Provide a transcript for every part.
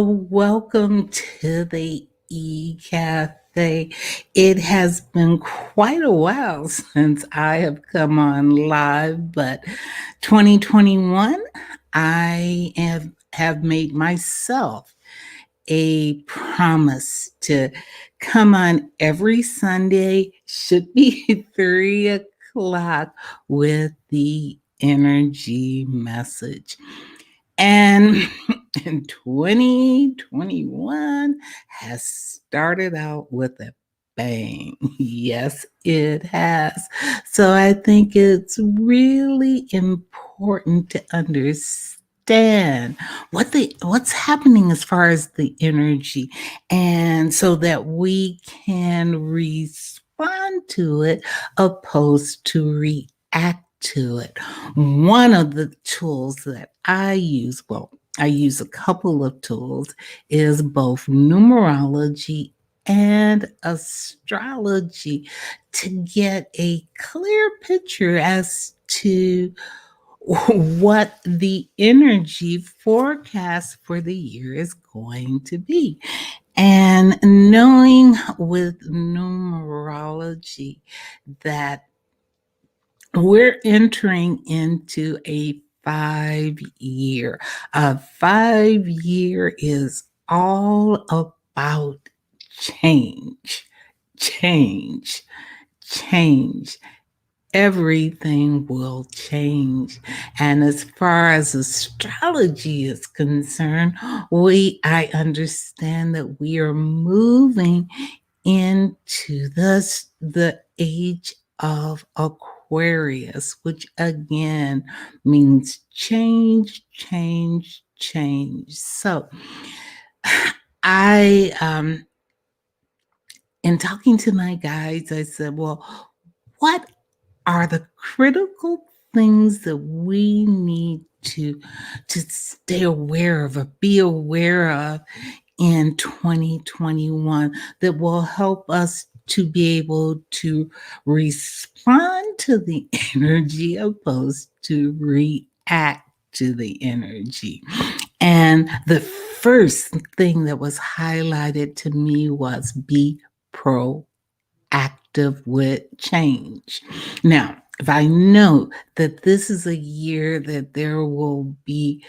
So, welcome to the E Cafe. It has been quite a while since I have come on live, but 2021, I have made myself a promise to come on every Sunday, should be 3 o'clock, with the energy message. And in 2021 has started out with a bang. Yes, it has. So I think it's really important to understand what's happening as far as the energy, and so that we can respond to it opposed to react to it. One of the tools that I use, well, I use a couple of tools, is both numerology and astrology to get a clear picture as to what the energy forecast for the year is going to be. And knowing with numerology that we're entering into a 5 year. A 5 year is all about change, change, change. Everything will change. And as far as astrology is concerned, I understand that we are moving into the age of Aquarius, which again means change, change, change. So I in talking to my guides, I said, well, what are the critical things that we need to stay aware of or be aware of in 2021 that will help us to be able to respond to the energy opposed to react to the energy. And the first thing that was highlighted to me was be proactive with change. Now, if I know that this is a year that there will be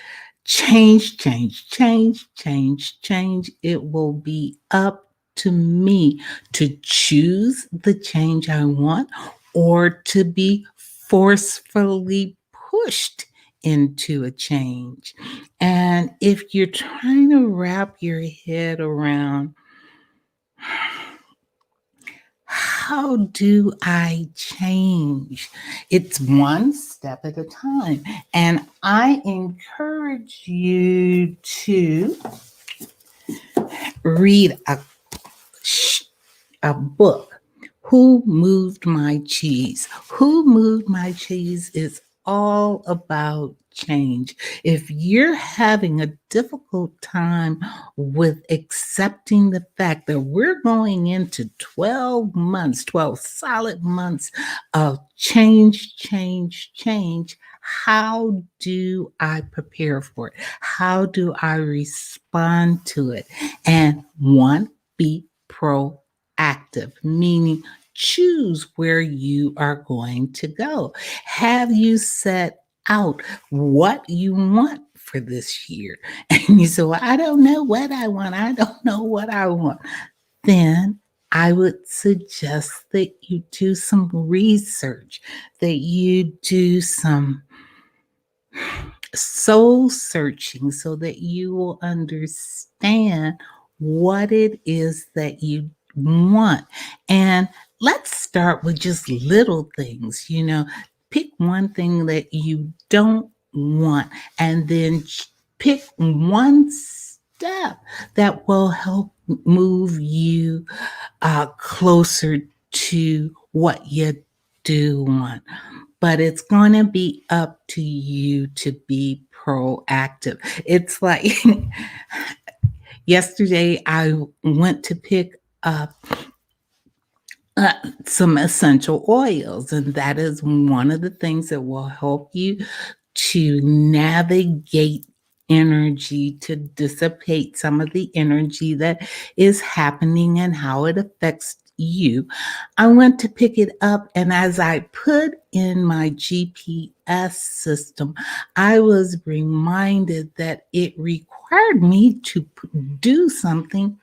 change, change, change, change, change, it will be up to me to choose the change I want or to be forcefully pushed into a change. And if you're trying to wrap your head around, how do I change? It's one step at a time. And I encourage you to read a book. Who Moved My Cheese? Who Moved My Cheese is all about change. If you're having a difficult time with accepting the fact that we're going into 12 months, 12 solid months of change, change, change, how do I prepare for it? How do I respond to it? And one, be proactive, meaning choose where you are going to go. Have you set out what you want for this year? And you say, well, I don't know what I want. I don't know what I want. Then I would suggest that you do some research, that you do some soul searching so that you will understand what it is that you want. And let's start with just little things, pick one thing that you don't want and then pick one step that will help move you closer to what you do want. But it's going to be up to you to be proactive. It's like yesterday, I went to pick up some essential oils, and that is one of the things that will help you to navigate energy, to dissipate some of the energy that is happening and how it affects you. I went to pick it up, and as I put in my GPS system, I was reminded that it required me to do something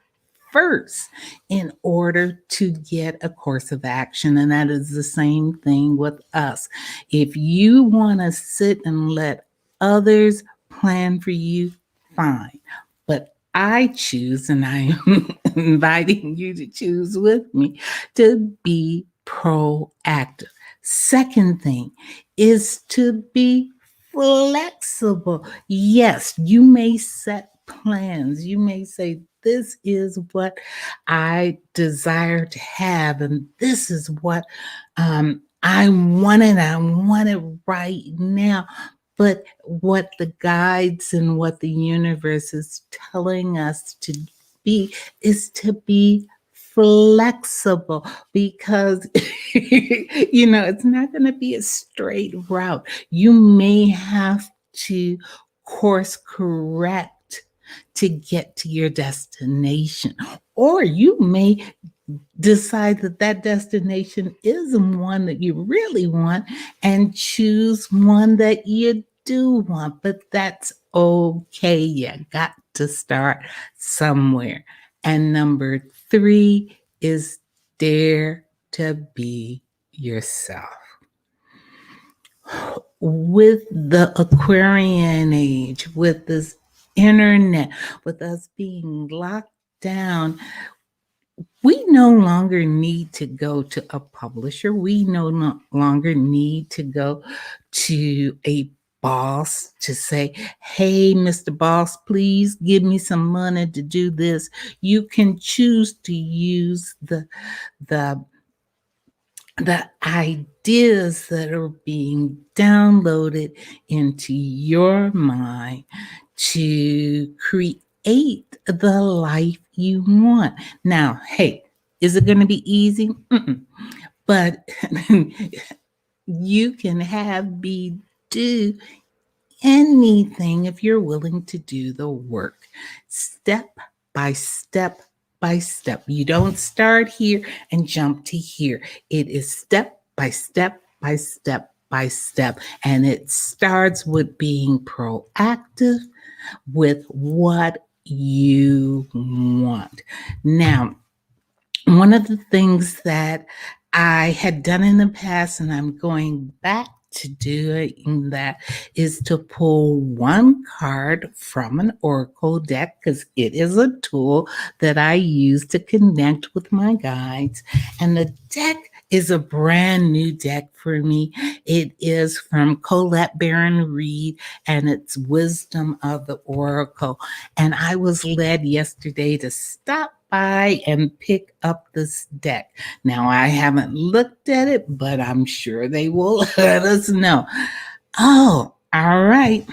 first in order to get a course of action. And that is the same thing with us. If you want to sit and let others plan for you, fine. But I choose, and I am inviting you to choose with me, to be proactive. Second thing is to be flexible. Yes, you may set plans. You may say, this is what I desire to have, and this is what I want, and I want it right now. But what the guides and what the universe is telling us to be is to be flexible, because it's not going to be a straight route. You may have to course correct to get to your destination, or you may decide that that destination isn't one that you really want and choose one that you do want. But that's okay. You got to start somewhere. And number three is dare to be yourself. With the Aquarian age, with this internet, with us being locked down, we no longer need to go to a publisher. We no longer need to go to a boss to say, hey, Mr. Boss, please give me some money to do this. You can choose to use the the ideas that are being downloaded into your mind to create the life you want. Now, hey, is it going to be easy? Mm-mm. But you can have be do anything if you're willing to do the work, step by step by step. You don't start here and jump to here. It is step by step by step by step. And it starts with being proactive with what you want. Now, one of the things that I had done in the past, and I'm going back to doing that, is to pull one card from an oracle deck, because it is a tool that I use to connect with my guides. And the deck is a brand new deck for me. It is from Colette Baron Reed, and it's Wisdom of the Oracle. And I was led yesterday to stop by and pick up this deck. Now, I haven't looked at it, but I'm sure they will let us know. Oh, all right.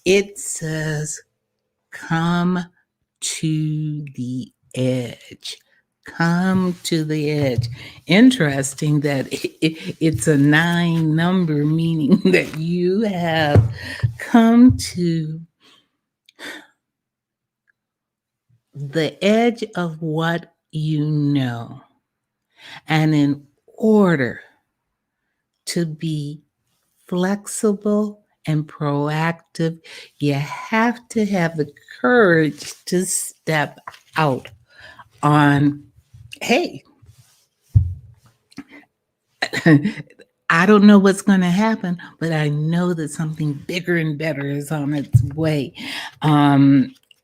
It says, come to the edge. Come to the edge. Interesting that it's a 9 number, meaning that you have come to the edge of what you know. And in order to be flexible and proactive, you have to have the courage to step out on, hey, I don't know what's going to happen, but I know that something bigger and better is on its way.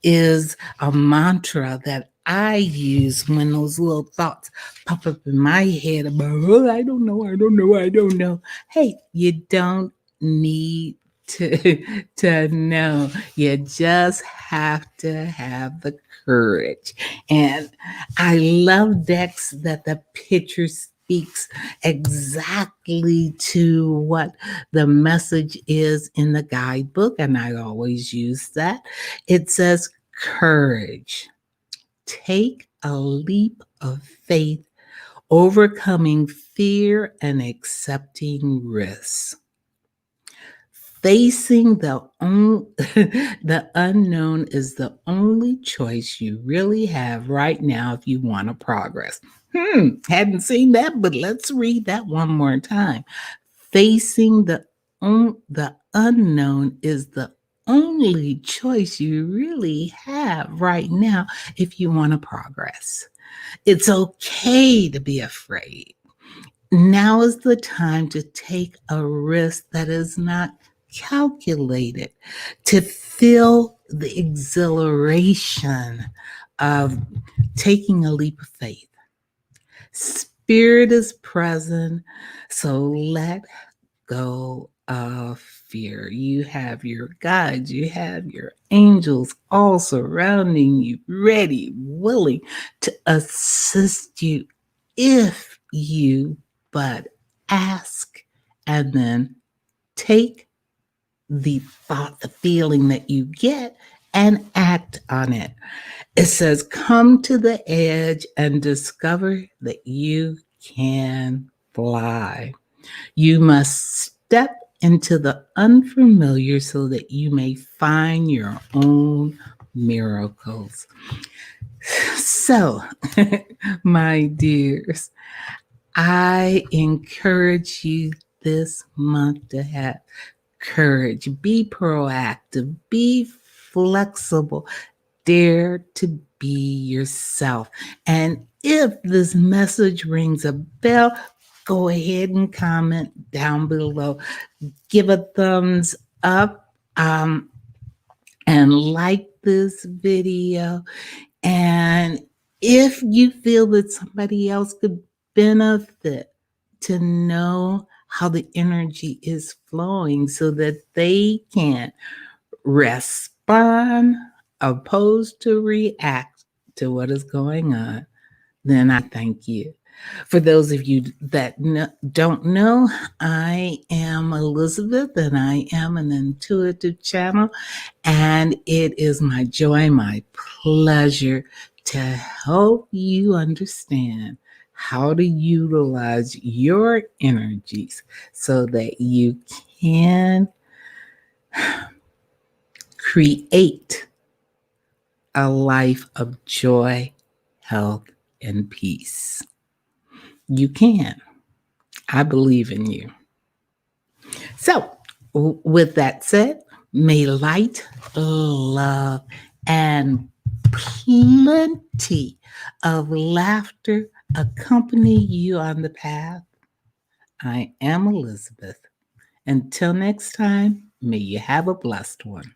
Is a mantra that I use when those little thoughts pop up in my head about, oh, I don't know, I don't know, I don't know. Hey, you don't need to know. You just have to have the courage. And I love decks that the picture speaks exactly to what the message is in the guidebook, and I always use that. It says, courage. Take a leap of faith, overcoming fear and accepting risks. Facing the unknown is the only choice you really have right now if you want to progress. Hadn't seen that, but let's read that one more time. Facing the unknown is the only choice you really have right now if you want to progress. It's okay to be afraid. Now is the time to take a risk that is not calculated, to feel the exhilaration of taking a leap of faith. Spirit is present, so let go of fear. You have your guides, you have your angels all surrounding you, ready, willing to assist you if you but ask and then take the thought, the feeling that you get and act on it. It says, come to the edge and discover that you can fly. You must step into the unfamiliar so that you may find your own miracles. So, my dears, I encourage you this month to have courage, be proactive, be flexible, dare to be yourself. And if this message rings a bell, go ahead and comment down below. Give a thumbs up and like this video. And if you feel that somebody else could benefit to know how the energy is flowing so that they can respond opposed to react to what is going on, then I thank you. For those of you that don't know, I am Elizabeth and I am an intuitive channel, and it is my joy, my pleasure to help you understand how to utilize your energies so that you can create a life of joy, health, and peace. You can. I believe in you. So, with that said, may light, love, and plenty of laughter accompany you on the path. I am Elizabeth. Until next time, may you have a blessed one.